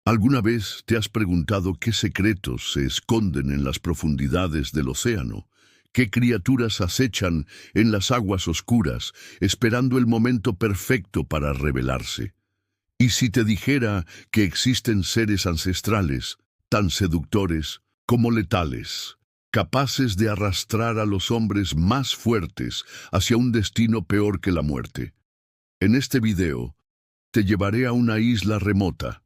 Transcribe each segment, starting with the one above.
¿Alguna vez te has preguntado qué secretos se esconden en las profundidades del océano? ¿Qué criaturas acechan en las aguas oscuras, esperando el momento perfecto para revelarse? ¿Y si te dijera que existen seres ancestrales, tan seductores como letales, capaces de arrastrar a los hombres más fuertes hacia un destino peor que la muerte? En este video, te llevaré a una isla remota,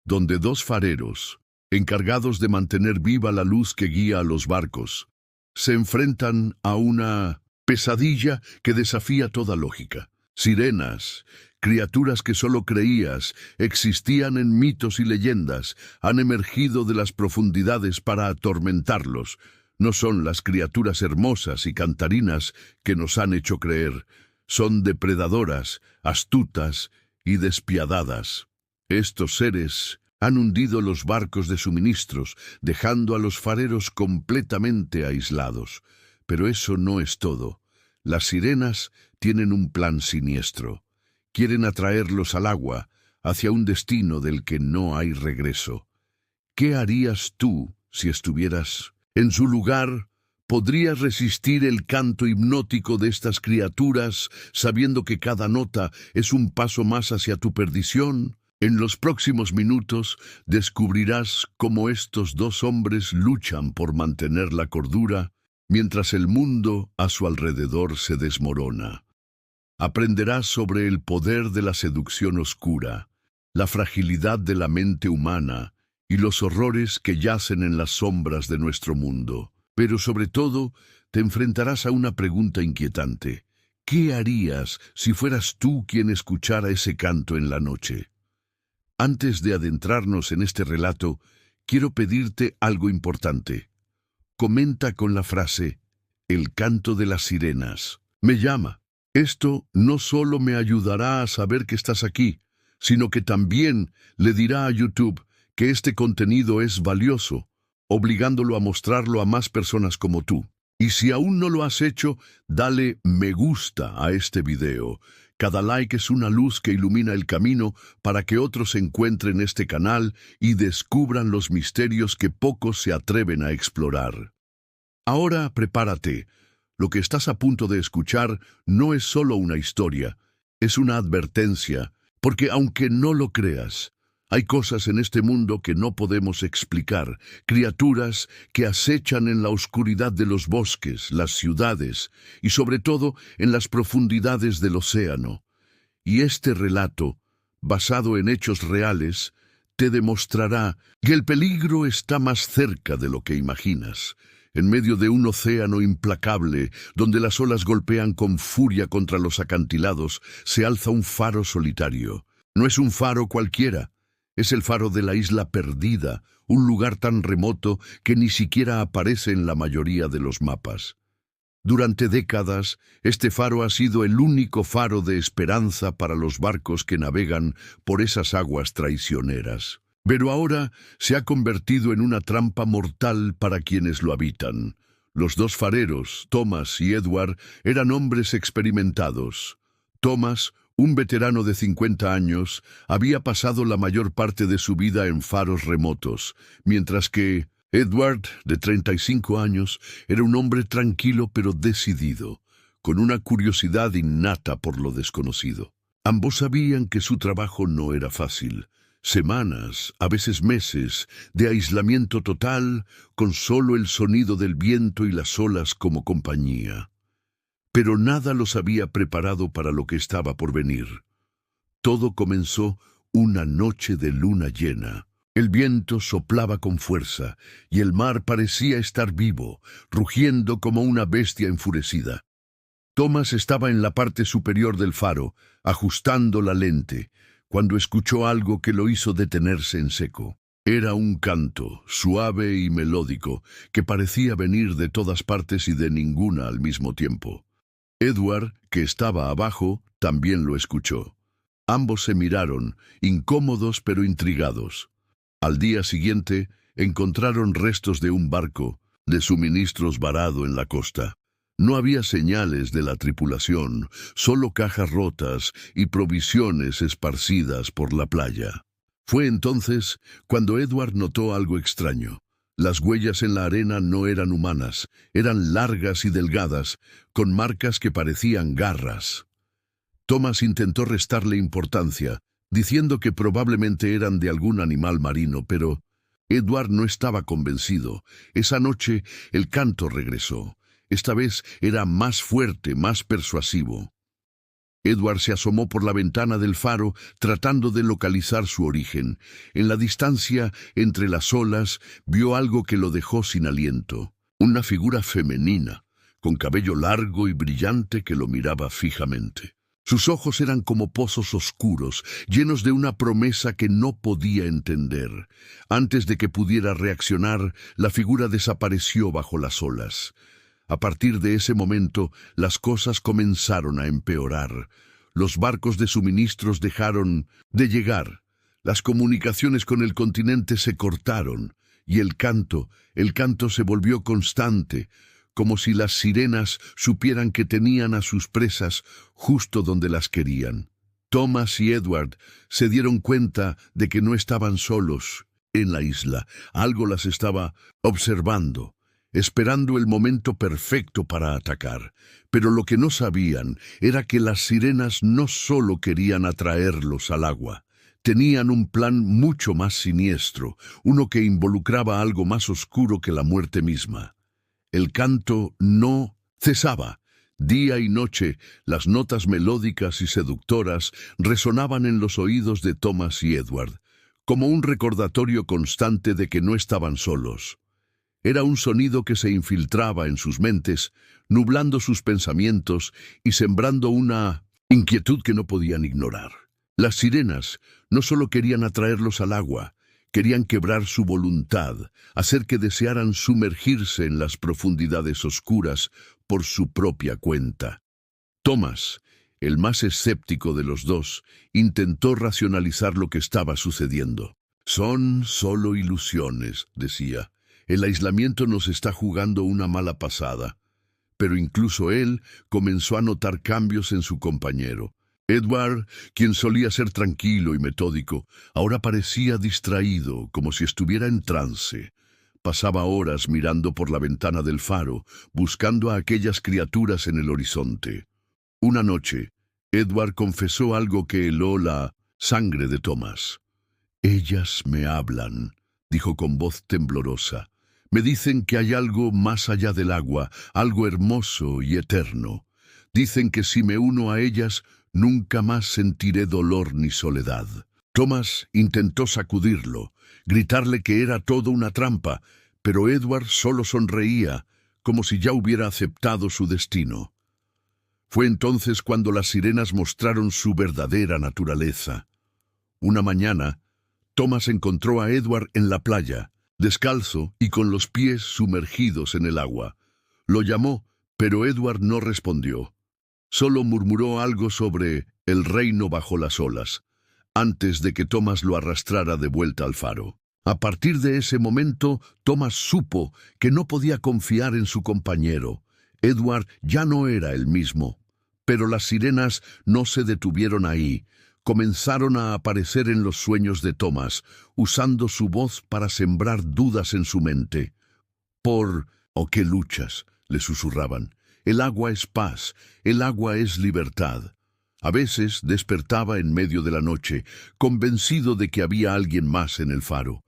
donde dos fareros, encargados de mantener viva la luz que guía a los barcos, se enfrentan a una pesadilla que desafía toda lógica. Sirenas, criaturas que solo creías existían en mitos y leyendas, han emergido de las profundidades para atormentarlos. No son las criaturas hermosas y cantarinas que nos han hecho creer. Son depredadoras, astutas y despiadadas. Estos seres han hundido los barcos de suministros, dejando a los fareros completamente aislados. Pero eso no es todo. Las sirenas tienen un plan siniestro. Quieren atraerlos al agua, hacia un destino del que no hay regreso. ¿Qué harías tú si estuvieras en su lugar? ¿Podrías resistir el canto hipnótico de estas criaturas, sabiendo que cada nota es un paso más hacia tu perdición? En los próximos minutos descubrirás cómo estos dos hombres luchan por mantener la cordura, mientras el mundo a su alrededor se desmorona. Aprenderás sobre el poder de la seducción oscura, la fragilidad de la mente humana y los horrores que yacen en las sombras de nuestro mundo. Pero sobre todo, te enfrentarás a una pregunta inquietante. ¿Qué harías si fueras tú quien escuchara ese canto en la noche? Antes de adentrarnos en este relato, quiero pedirte algo importante. Comenta con la frase, el canto de las sirenas. Me llama. Esto no solo me ayudará a saber que estás aquí, sino que también le dirá a YouTube que este contenido es valioso, obligándolo a mostrarlo a más personas como tú. Y si aún no lo has hecho, dale me gusta a este video. Cada like es una luz que ilumina el camino para que otros encuentren este canal y descubran los misterios que pocos se atreven a explorar. Ahora prepárate. Lo que estás a punto de escuchar no es solo una historia, es una advertencia, porque aunque no lo creas, hay cosas en este mundo que no podemos explicar, criaturas que acechan en la oscuridad de los bosques, las ciudades y sobre todo en las profundidades del océano. Y este relato, basado en hechos reales, te demostrará que el peligro está más cerca de lo que imaginas. En medio de un océano implacable, donde las olas golpean con furia contra los acantilados, se alza un faro solitario. No es un faro cualquiera. Es el faro de la isla perdida, un lugar tan remoto que ni siquiera aparece en la mayoría de los mapas. Durante décadas, este faro ha sido el único faro de esperanza para los barcos que navegan por esas aguas traicioneras. Pero ahora se ha convertido en una trampa mortal para quienes lo habitan. Los dos fareros, Thomas y Edward, eran hombres experimentados. Thomas, un veterano de 50 años, había pasado la mayor parte de su vida en faros remotos, mientras que Edward, de 35 años, era un hombre tranquilo pero decidido, con una curiosidad innata por lo desconocido. Ambos sabían que su trabajo no era fácil. Semanas, a veces meses, de aislamiento total, con solo el sonido del viento y las olas como compañía. Pero nada los había preparado para lo que estaba por venir. Todo comenzó una noche de luna llena. El viento soplaba con fuerza y el mar parecía estar vivo, rugiendo como una bestia enfurecida. Thomas estaba en la parte superior del faro, ajustando la lente, cuando escuchó algo que lo hizo detenerse en seco. Era un canto, suave y melódico, que parecía venir de todas partes y de ninguna al mismo tiempo. Edward, que estaba abajo, también lo escuchó. Ambos se miraron, incómodos pero intrigados. Al día siguiente, encontraron restos de un barco de suministros varado en la costa. No había señales de la tripulación, solo cajas rotas y provisiones esparcidas por la playa. Fue entonces cuando Edward notó algo extraño. Las huellas en la arena no eran humanas, eran largas y delgadas, con marcas que parecían garras. Thomas intentó restarle importancia, diciendo que probablemente eran de algún animal marino, pero Edward no estaba convencido. Esa noche el canto regresó. Esta vez era más fuerte, más persuasivo. Edward se asomó por la ventana del faro, tratando de localizar su origen. En la distancia, entre las olas, vio algo que lo dejó sin aliento. Una figura femenina, con cabello largo y brillante que lo miraba fijamente. Sus ojos eran como pozos oscuros, llenos de una promesa que no podía entender. Antes de que pudiera reaccionar, la figura desapareció bajo las olas. A partir de ese momento, las cosas comenzaron a empeorar. Los barcos de suministros dejaron de llegar. Las comunicaciones con el continente se cortaron, y el canto se volvió constante, como si las sirenas supieran que tenían a sus presas justo donde las querían. Thomas y Edward se dieron cuenta de que no estaban solos en la isla. Algo las estaba observando, esperando el momento perfecto para atacar. Pero lo que no sabían era que las sirenas no solo querían atraerlos al agua. Tenían un plan mucho más siniestro, uno que involucraba algo más oscuro que la muerte misma. El canto no cesaba. Día y noche, las notas melódicas y seductoras resonaban en los oídos de Thomas y Edward, como un recordatorio constante de que no estaban solos. Era un sonido que se infiltraba en sus mentes, nublando sus pensamientos y sembrando una inquietud que no podían ignorar. Las sirenas no solo querían atraerlos al agua, querían quebrar su voluntad, hacer que desearan sumergirse en las profundidades oscuras por su propia cuenta. Thomas, el más escéptico de los dos, intentó racionalizar lo que estaba sucediendo. «Son solo ilusiones», decía. «El aislamiento nos está jugando una mala pasada». Pero incluso él comenzó a notar cambios en su compañero. Edward, quien solía ser tranquilo y metódico, ahora parecía distraído, como si estuviera en trance. Pasaba horas mirando por la ventana del faro, buscando a aquellas criaturas en el horizonte. Una noche, Edward confesó algo que heló la sangre de Thomas. «Ellas me hablan», dijo con voz temblorosa. «Me dicen que hay algo más allá del agua, algo hermoso y eterno. Dicen que si me uno a ellas, nunca más sentiré dolor ni soledad». Thomas intentó sacudirlo, gritarle que era todo una trampa, pero Edward solo sonreía, como si ya hubiera aceptado su destino. Fue entonces cuando las sirenas mostraron su verdadera naturaleza. Una mañana, Thomas encontró a Edward en la playa, descalzo y con los pies sumergidos en el agua. Lo llamó, pero Edward no respondió. Solo murmuró algo sobre el reino bajo las olas, antes de que Thomas lo arrastrara de vuelta al faro. A partir de ese momento, Thomas supo que no podía confiar en su compañero. Edward ya no era el mismo. Pero las sirenas no se detuvieron ahí. Comenzaron a aparecer en los sueños de Thomas, usando su voz para sembrar dudas en su mente. «¿Oh, qué luchas?», le susurraban. «El agua es paz, el agua es libertad». A veces despertaba en medio de la noche, convencido de que había alguien más en el faro.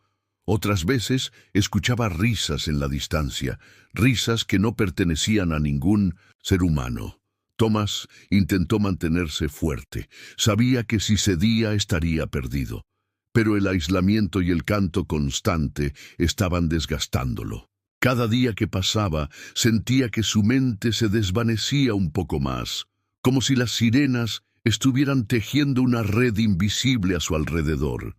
Otras veces escuchaba risas en la distancia, risas que no pertenecían a ningún ser humano. Thomas intentó mantenerse fuerte. Sabía que si cedía estaría perdido. Pero el aislamiento y el canto constante estaban desgastándolo. Cada día que pasaba, sentía que su mente se desvanecía un poco más, como si las sirenas estuvieran tejiendo una red invisible a su alrededor.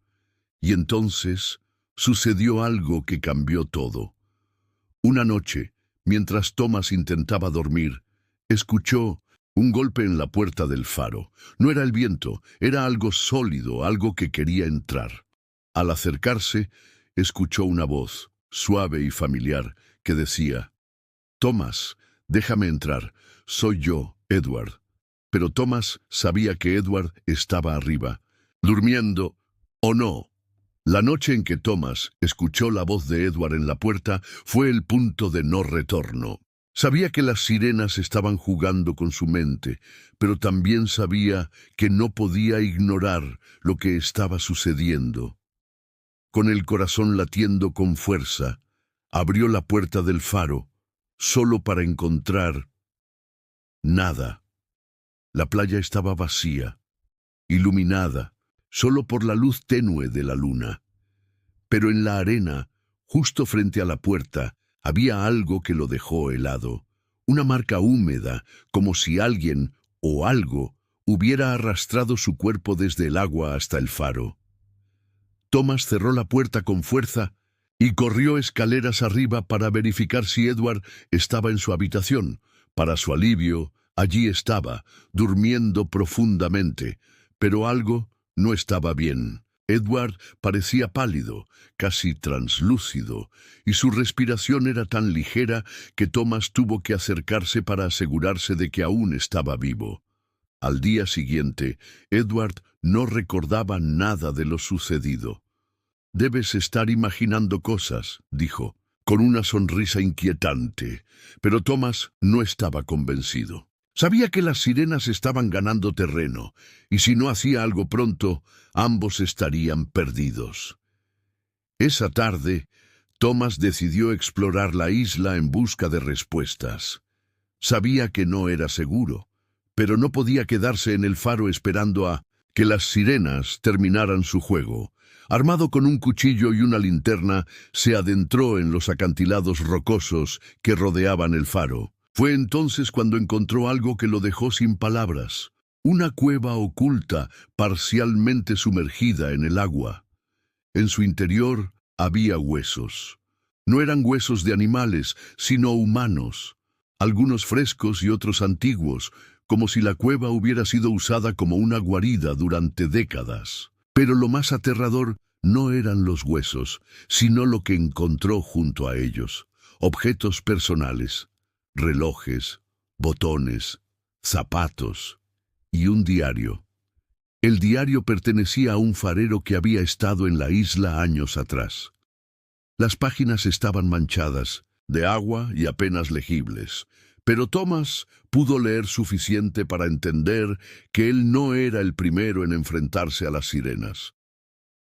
Y entonces sucedió algo que cambió todo. Una noche, mientras Thomas intentaba dormir, escuchó un golpe en la puerta del faro. No era el viento, era algo sólido, algo que quería entrar. Al acercarse, escuchó una voz, suave y familiar, que decía: «Thomas, déjame entrar, soy yo, Edward». Pero Thomas sabía que Edward estaba arriba, durmiendo o no. La noche en que Thomas escuchó la voz de Edward en la puerta fue el punto de no retorno. Sabía que las sirenas estaban jugando con su mente, pero también sabía que no podía ignorar lo que estaba sucediendo. Con el corazón latiendo con fuerza, abrió la puerta del faro, solo para encontrar nada. La playa estaba vacía, iluminada, solo por la luz tenue de la luna. Pero en la arena, justo frente a la puerta, había algo que lo dejó helado. Una marca húmeda, como si alguien o algo hubiera arrastrado su cuerpo desde el agua hasta el faro. Thomas cerró la puerta con fuerza y corrió escaleras arriba para verificar si Edward estaba en su habitación. Para su alivio, allí estaba, durmiendo profundamente, pero algo no estaba bien. Edward parecía pálido, casi translúcido, y su respiración era tan ligera que Thomas tuvo que acercarse para asegurarse de que aún estaba vivo. Al día siguiente, Edward no recordaba nada de lo sucedido. «Debes estar imaginando cosas», dijo, con una sonrisa inquietante, pero Thomas no estaba convencido. Sabía que las sirenas estaban ganando terreno, y si no hacía algo pronto, ambos estarían perdidos. Esa tarde, Thomas decidió explorar la isla en busca de respuestas. Sabía que no era seguro, pero no podía quedarse en el faro esperando a que las sirenas terminaran su juego. Armado con un cuchillo y una linterna, se adentró en los acantilados rocosos que rodeaban el faro. Fue entonces cuando encontró algo que lo dejó sin palabras. Una cueva oculta, parcialmente sumergida en el agua. En su interior había huesos. No eran huesos de animales, sino humanos. Algunos frescos y otros antiguos, como si la cueva hubiera sido usada como una guarida durante décadas. Pero lo más aterrador no eran los huesos, sino lo que encontró junto a ellos. Objetos personales. Relojes, botones, zapatos y un diario. El diario pertenecía a un farero que había estado en la isla años atrás. Las páginas estaban manchadas, de agua y apenas legibles, pero Thomas pudo leer suficiente para entender que él no era el primero en enfrentarse a las sirenas.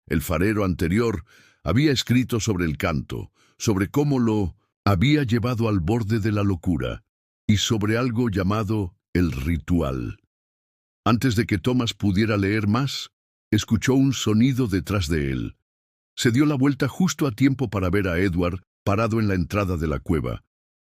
El farero anterior había escrito sobre el canto, sobre cómo lo había llevado al borde de la locura, y sobre algo llamado el ritual. Antes de que Thomas pudiera leer más, escuchó un sonido detrás de él. Se dio la vuelta justo a tiempo para ver a Edward parado en la entrada de la cueva,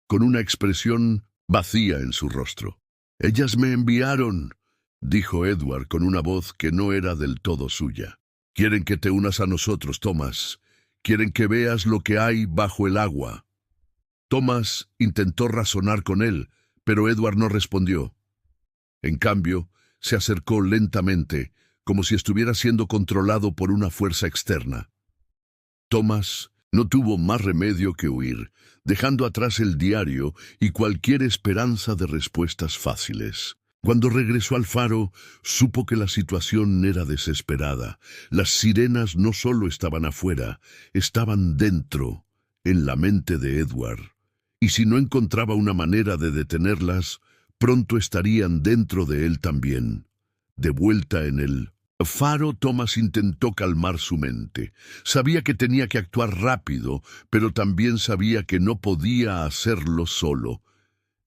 con una expresión vacía en su rostro. «Ellas me enviaron», dijo Edward con una voz que no era del todo suya. «Quieren que te unas a nosotros, Thomas. Quieren que veas lo que hay bajo el agua». Thomas intentó razonar con él, pero Edward no respondió. En cambio, se acercó lentamente, como si estuviera siendo controlado por una fuerza externa. Thomas no tuvo más remedio que huir, dejando atrás el diario y cualquier esperanza de respuestas fáciles. Cuando regresó al faro, supo que la situación era desesperada. Las sirenas no solo estaban afuera, estaban dentro, en la mente de Edward. Y si no encontraba una manera de detenerlas, pronto estarían dentro de él también. De vuelta en el faro, Thomas intentó calmar su mente. Sabía que tenía que actuar rápido, pero también sabía que no podía hacerlo solo.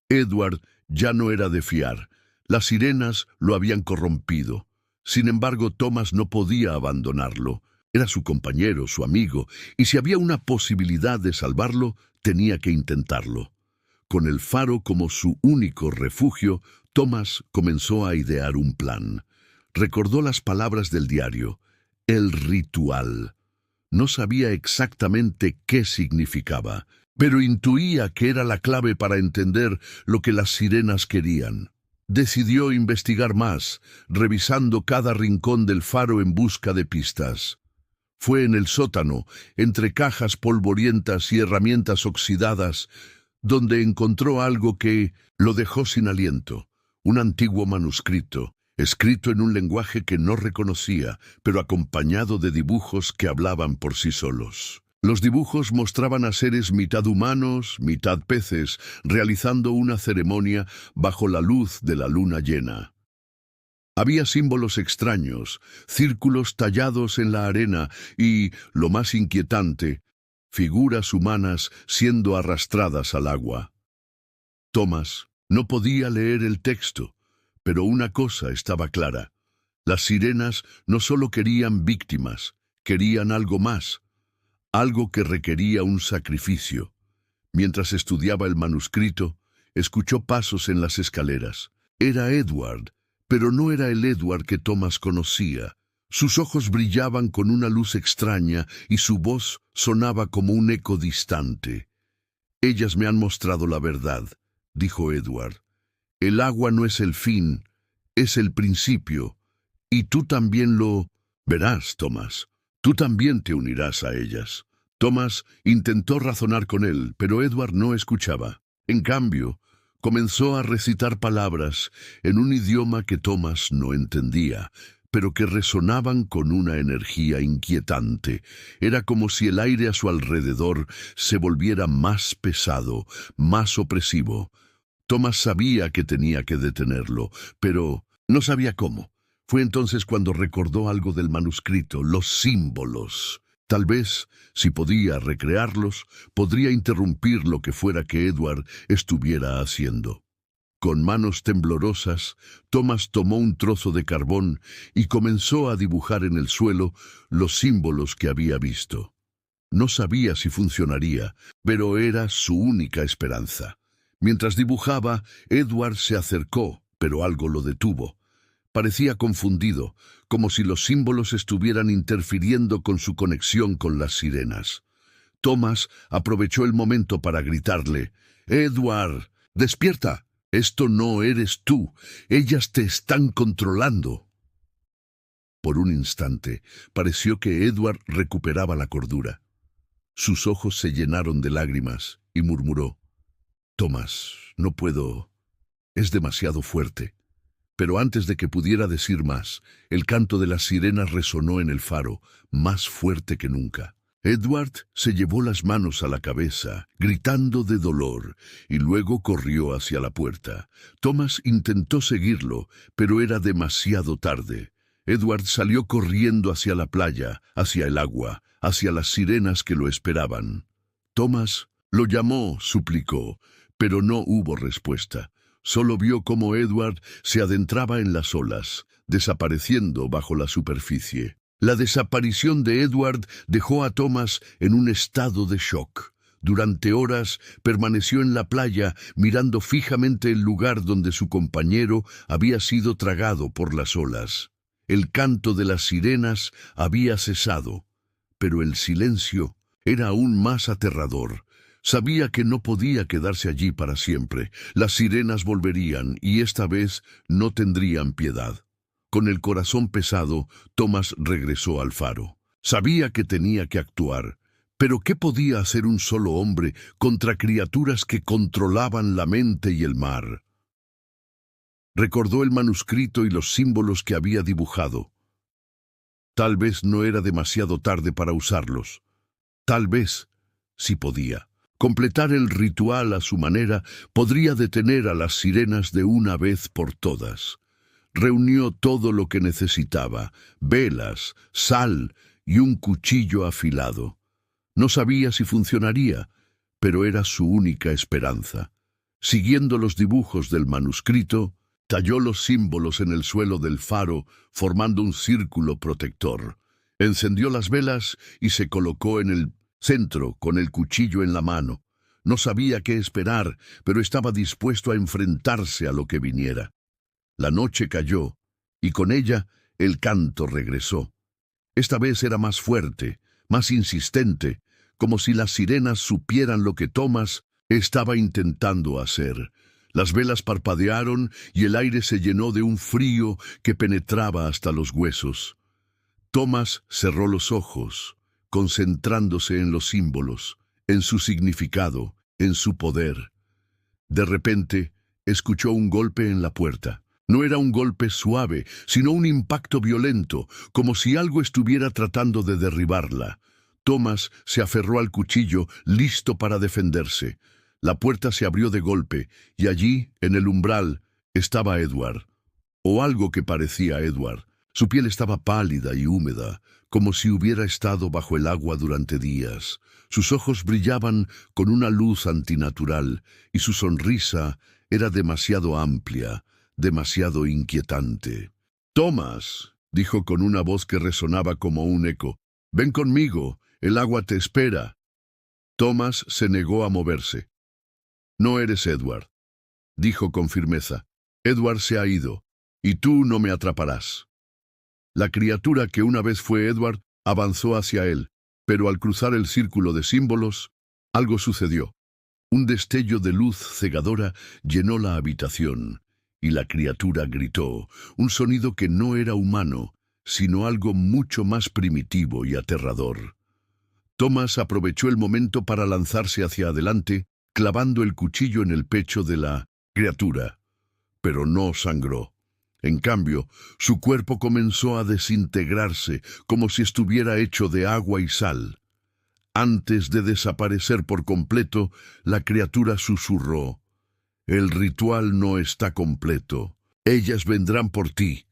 Edward ya no era de fiar. Las sirenas lo habían corrompido. Sin embargo, Thomas no podía abandonarlo. Era su compañero, su amigo, y si había una posibilidad de salvarlo, tenía que intentarlo. Con el faro como su único refugio, Thomas comenzó a idear un plan. Recordó las palabras del diario, el ritual. No sabía exactamente qué significaba, pero intuía que era la clave para entender lo que las sirenas querían. Decidió investigar más, revisando cada rincón del faro en busca de pistas. Fue en el sótano, entre cajas polvorientas y herramientas oxidadas, donde encontró algo que lo dejó sin aliento, un antiguo manuscrito. escrito en un lenguaje que no reconocía, pero acompañado de dibujos que hablaban por sí solos. Los dibujos mostraban a seres mitad humanos, mitad peces, realizando una ceremonia bajo la luz de la luna llena. Había símbolos extraños, círculos tallados en la arena y, lo más inquietante, figuras humanas siendo arrastradas al agua. Thomas no podía leer el texto, pero una cosa estaba clara. Las sirenas no solo querían víctimas, querían algo más, algo que requería un sacrificio. Mientras estudiaba el manuscrito, escuchó pasos en las escaleras. Era Edward, pero no era el Edward que Thomas conocía. Sus ojos brillaban con una luz extraña y su voz sonaba como un eco distante. «Ellas me han mostrado la verdad», dijo Edward. «El agua no es el fin, es el principio. Y tú también lo verás, Thomas. Tú también te unirás a ellas». Thomas intentó razonar con él, pero Edward no escuchaba. En cambio, comenzó a recitar palabras en un idioma que Thomas no entendía, pero que resonaban con una energía inquietante. Era como si el aire a su alrededor se volviera más pesado, más opresivo. Thomas sabía que tenía que detenerlo, pero no sabía cómo. Fue entonces cuando recordó algo del manuscrito, los símbolos. Tal vez, si podía recrearlos, podría interrumpir lo que fuera que Edward estuviera haciendo. Con manos temblorosas, Thomas tomó un trozo de carbón y comenzó a dibujar en el suelo los símbolos que había visto. No sabía si funcionaría, pero era su única esperanza. Mientras dibujaba, Edward se acercó, pero algo lo detuvo. Parecía confundido, como si los símbolos estuvieran interfiriendo con su conexión con las sirenas. Thomas aprovechó el momento para gritarle: «Edward, despierta. Esto no eres tú. Ellas te están controlando». Por un instante, pareció que Edward recuperaba la cordura. Sus ojos se llenaron de lágrimas y murmuró: «Thomas, no puedo. Es demasiado fuerte». Pero antes de que pudiera decir más, el canto de las sirenas resonó en el faro, más fuerte que nunca. Edward se llevó las manos a la cabeza, gritando de dolor, y luego corrió hacia la puerta. Thomas intentó seguirlo, pero era demasiado tarde. Edward salió corriendo hacia la playa, hacia el agua, hacia las sirenas que lo esperaban. Thomas lo llamó, suplicó, pero no hubo respuesta. Solo vio cómo Edward se adentraba en las olas, desapareciendo bajo la superficie. La desaparición de Edward dejó a Thomas en un estado de shock. Durante horas permaneció en la playa mirando fijamente el lugar donde su compañero había sido tragado por las olas. El canto de las sirenas había cesado, pero el silencio era aún más aterrador. Sabía que no podía quedarse allí para siempre. Las sirenas volverían y esta vez no tendrían piedad. Con el corazón pesado, Thomas regresó al faro. Sabía que tenía que actuar, pero ¿qué podía hacer un solo hombre contra criaturas que controlaban la mente y el mar? Recordó el manuscrito y los símbolos que había dibujado. Tal vez no era demasiado tarde para usarlos. Tal vez, si podía. Completar el ritual a su manera podría detener a las sirenas de una vez por todas. Reunió todo lo que necesitaba: velas, sal y un cuchillo afilado. No sabía si funcionaría, pero era su única esperanza. Siguiendo los dibujos del manuscrito, talló los símbolos en el suelo del faro, formando un círculo protector. Encendió las velas y se colocó en el centro con el cuchillo en la mano. No sabía qué esperar, pero estaba dispuesto a enfrentarse a lo que viniera. La noche cayó, y con ella el canto regresó. Esta vez era más fuerte, más insistente, como si las sirenas supieran lo que Thomas estaba intentando hacer. Las velas parpadearon y el aire se llenó de un frío que penetraba hasta los huesos. Thomas cerró los ojos, concentrándose en los símbolos, en su significado, en su poder. De repente, escuchó un golpe en la puerta. No era un golpe suave, sino un impacto violento, como si algo estuviera tratando de derribarla. Thomas se aferró al cuchillo, listo para defenderse. La puerta se abrió de golpe, y allí, en el umbral, estaba Edward. O algo que parecía Edward. Su piel estaba pálida y húmeda, como si hubiera estado bajo el agua durante días. Sus ojos brillaban con una luz antinatural, y su sonrisa era demasiado amplia, demasiado inquietante. «Thomas», dijo con una voz que resonaba como un eco, «ven conmigo, el agua te espera». Thomas se negó a moverse. «No eres Edward», dijo con firmeza. «Edward se ha ido, y tú no me atraparás». La criatura que una vez fue Edward avanzó hacia él, pero al cruzar el círculo de símbolos, algo sucedió. Un destello de luz cegadora llenó la habitación, y la criatura gritó, un sonido que no era humano, sino algo mucho más primitivo y aterrador. Thomas aprovechó el momento para lanzarse hacia adelante, clavando el cuchillo en el pecho de la criatura, pero no sangró. En cambio, su cuerpo comenzó a desintegrarse como si estuviera hecho de agua y sal. Antes de desaparecer por completo, la criatura susurró, «El ritual no está completo. Ellas vendrán por ti».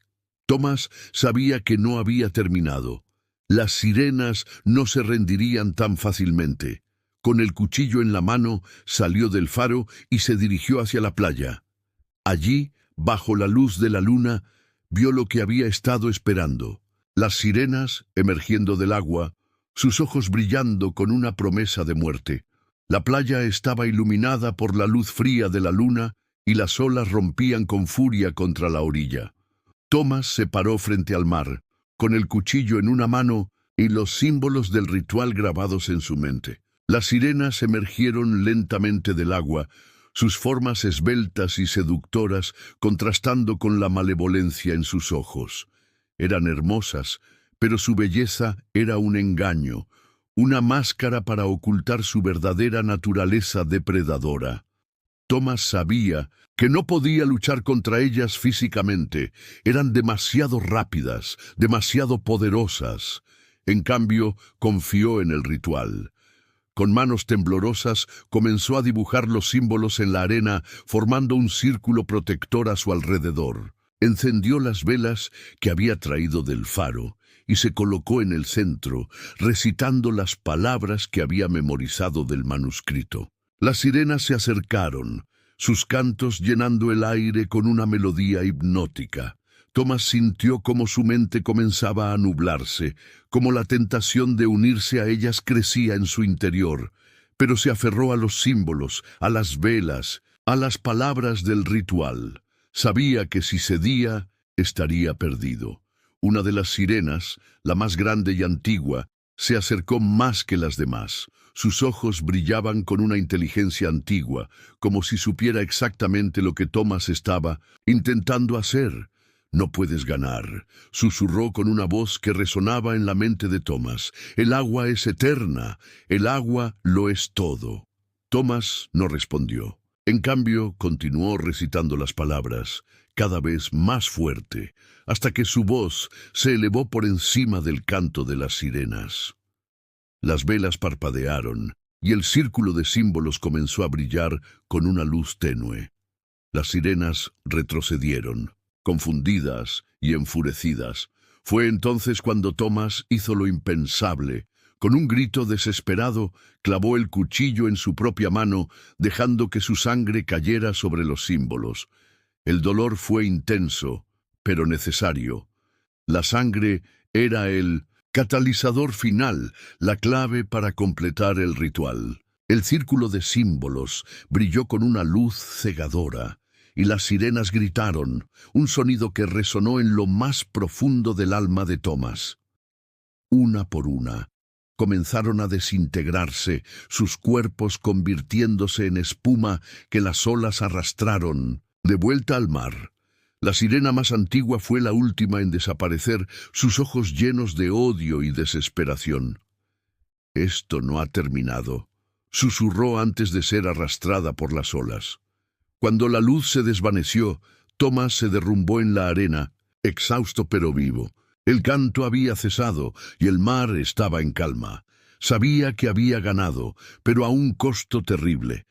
Thomas sabía que no había terminado. Las sirenas no se rendirían tan fácilmente. Con el cuchillo en la mano, salió del faro y se dirigió hacia la playa. Allí, bajo la luz de la luna, vio lo que había estado esperando. Las sirenas, emergiendo del agua, sus ojos brillando con una promesa de muerte. La playa estaba iluminada por la luz fría de la luna y las olas rompían con furia contra la orilla. Thomas se paró frente al mar, con el cuchillo en una mano y los símbolos del ritual grabados en su mente. Las sirenas emergieron lentamente del agua, sus formas esbeltas y seductoras contrastando con la malevolencia en sus ojos. Eran hermosas, pero su belleza era un engaño, una máscara para ocultar su verdadera naturaleza depredadora. Thomas sabía que no podía luchar contra ellas físicamente, eran demasiado rápidas, demasiado poderosas. En cambio, confió en el ritual. Con manos temblorosas comenzó a dibujar los símbolos en la arena, formando un círculo protector a su alrededor. Encendió las velas que había traído del faro y se colocó en el centro, recitando las palabras que había memorizado del manuscrito. Las sirenas se acercaron, sus cantos llenando el aire con una melodía hipnótica. Thomas sintió cómo su mente comenzaba a nublarse, como la tentación de unirse a ellas crecía en su interior, pero se aferró a los símbolos, a las velas, a las palabras del ritual. Sabía que si cedía, estaría perdido. Una de las sirenas, la más grande y antigua, se acercó más que las demás. Sus ojos brillaban con una inteligencia antigua, como si supiera exactamente lo que Thomas estaba intentando hacer. «No puedes ganar», susurró con una voz que resonaba en la mente de Thomas. «El agua es eterna, el agua lo es todo». Thomas no respondió. En cambio, continuó recitando las palabras, cada vez más fuerte, hasta que su voz se elevó por encima del canto de las sirenas. Las velas parpadearon, y el círculo de símbolos comenzó a brillar con una luz tenue. Las sirenas retrocedieron, confundidas y enfurecidas. Fue entonces cuando Thomas hizo lo impensable. Con un grito desesperado, clavó el cuchillo en su propia mano, dejando que su sangre cayera sobre los símbolos. El dolor fue intenso, pero necesario. La sangre era el catalizador final, la clave para completar el ritual. El círculo de símbolos brilló con una luz cegadora, y las sirenas gritaron, un sonido que resonó en lo más profundo del alma de Thomas. Una por una, comenzaron a desintegrarse, sus cuerpos convirtiéndose en espuma que las olas arrastraron, de vuelta al mar. La sirena más antigua fue la última en desaparecer, sus ojos llenos de odio y desesperación. «Esto no ha terminado», susurró antes de ser arrastrada por las olas. Cuando la luz se desvaneció, Tomás se derrumbó en la arena, exhausto pero vivo. El canto había cesado y el mar estaba en calma. Sabía que había ganado, pero a un costo terrible.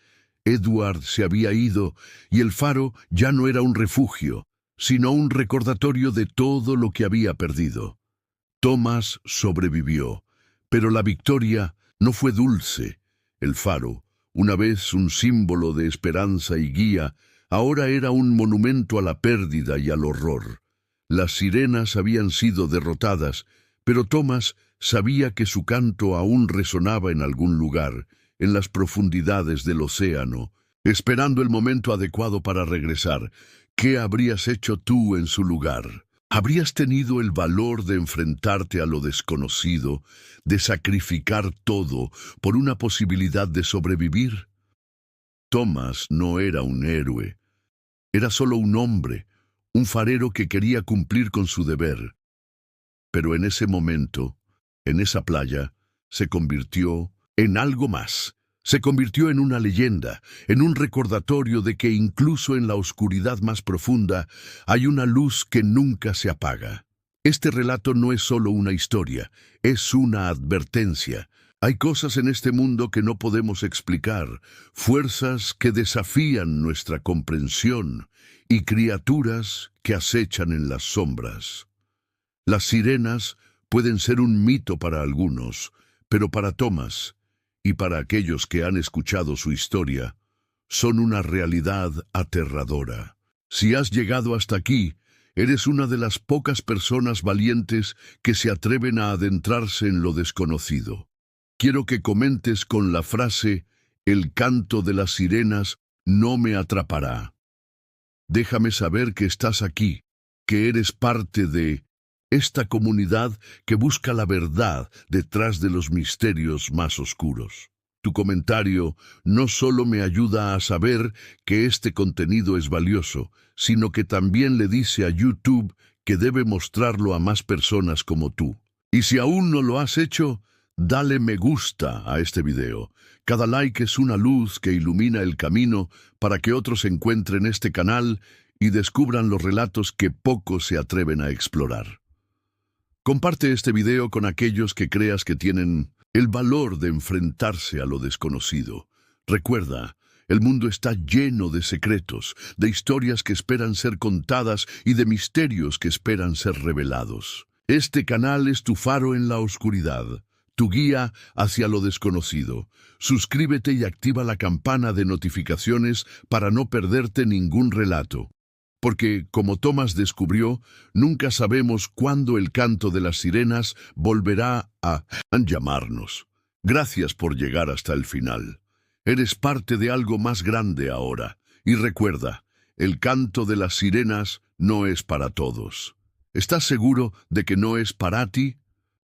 Edward se había ido y el faro ya no era un refugio, sino un recordatorio de todo lo que había perdido. Tomás sobrevivió, pero la victoria no fue dulce. El faro, una vez un símbolo de esperanza y guía, ahora era un monumento a la pérdida y al horror. Las sirenas habían sido derrotadas, pero Tomás sabía que su canto aún resonaba en algún lugar, en las profundidades del océano, esperando el momento adecuado para regresar. ¿Qué habrías hecho tú en su lugar? ¿Habrías tenido el valor de enfrentarte a lo desconocido, de sacrificar todo por una posibilidad de sobrevivir? Tomás no era un héroe, era solo un hombre, un farero que quería cumplir con su deber. Pero en ese momento, en esa playa, se convirtió en algo más. Se convirtió en una leyenda, en un recordatorio de que incluso en la oscuridad más profunda hay una luz que nunca se apaga. Este relato no es solo una historia, es una advertencia. Hay cosas en este mundo que no podemos explicar, fuerzas que desafían nuestra comprensión y criaturas que acechan en las sombras. Las sirenas pueden ser un mito para algunos, pero para Tomás, y para aquellos que han escuchado su historia, son una realidad aterradora. Si has llegado hasta aquí, eres una de las pocas personas valientes que se atreven a adentrarse en lo desconocido. Quiero que comentes con la frase, el canto de las sirenas no me atrapará. Déjame saber que estás aquí, que eres parte de esta comunidad que busca la verdad detrás de los misterios más oscuros. Tu comentario no solo me ayuda a saber que este contenido es valioso, sino que también le dice a YouTube que debe mostrarlo a más personas como tú. Y si aún no lo has hecho, dale me gusta a este video. Cada like es una luz que ilumina el camino para que otros encuentren este canal y descubran los relatos que pocos se atreven a explorar. Comparte este video con aquellos que creas que tienen el valor de enfrentarse a lo desconocido. Recuerda, el mundo está lleno de secretos, de historias que esperan ser contadas y de misterios que esperan ser revelados. Este canal es tu faro en la oscuridad, tu guía hacia lo desconocido. Suscríbete y activa la campana de notificaciones para no perderte ningún relato. Porque, como Tomás descubrió, nunca sabemos cuándo el canto de las sirenas volverá a llamarnos. Gracias por llegar hasta el final. Eres parte de algo más grande ahora. Y recuerda, el canto de las sirenas no es para todos. ¿Estás seguro de que no es para ti?